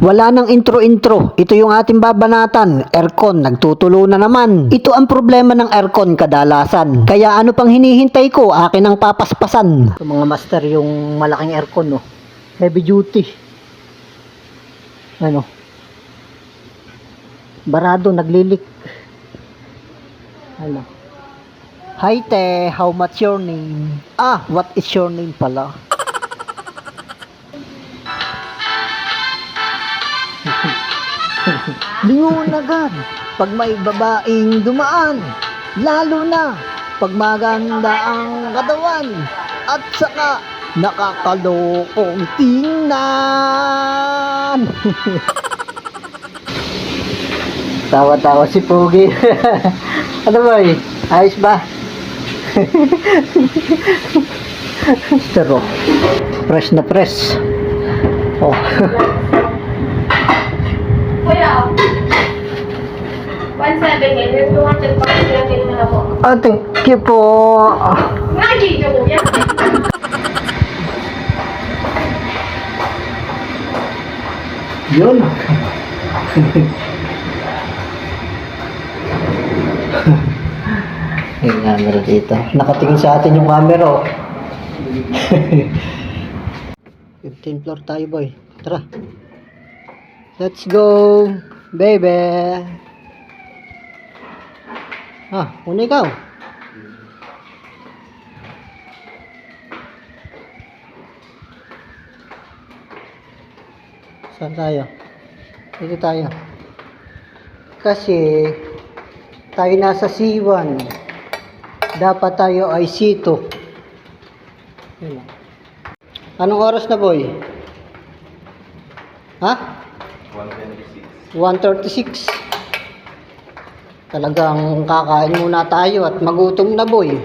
Wala nang intro-intro. Ito yung ating babanatan. Aircon, nagtutulo na naman. Ito ang problema ng aircon kadalasan. Kaya ano pang hinihintay ko, akin ang papaspasan. Ito mga master, yung malaking aircon, no? Heavy duty. Ano? Barado, naglilik. Ano? Hi te, how much your name? Ah, what is your name pala? Lingon agad pag may babaeng dumaan, lalo na pag maganda ang katawan at saka nakakalokong tingnan. Tawa-tawa si Pogi. Ano ba eh? Ayos ba? Pero fresh na fresh. Oh. Kuya, 1.7 yan. Yung 200 pa kasi mo na po. Ah, thank you po. Nag-video ko yan. Yun. Yung camera dito. Nakatingin sa atin yung camera, oh. 15th floor tayo, boy. Tara. Let's go, baby. Ah, una ikaw. Saan tayo? Dito tayo. Kasi tayo nasa C1. Dapat tayo ay C2. Yun. Anong oras na, boy? Ha? 1:36. Talagang kakain muna tayo at magutom na, boy.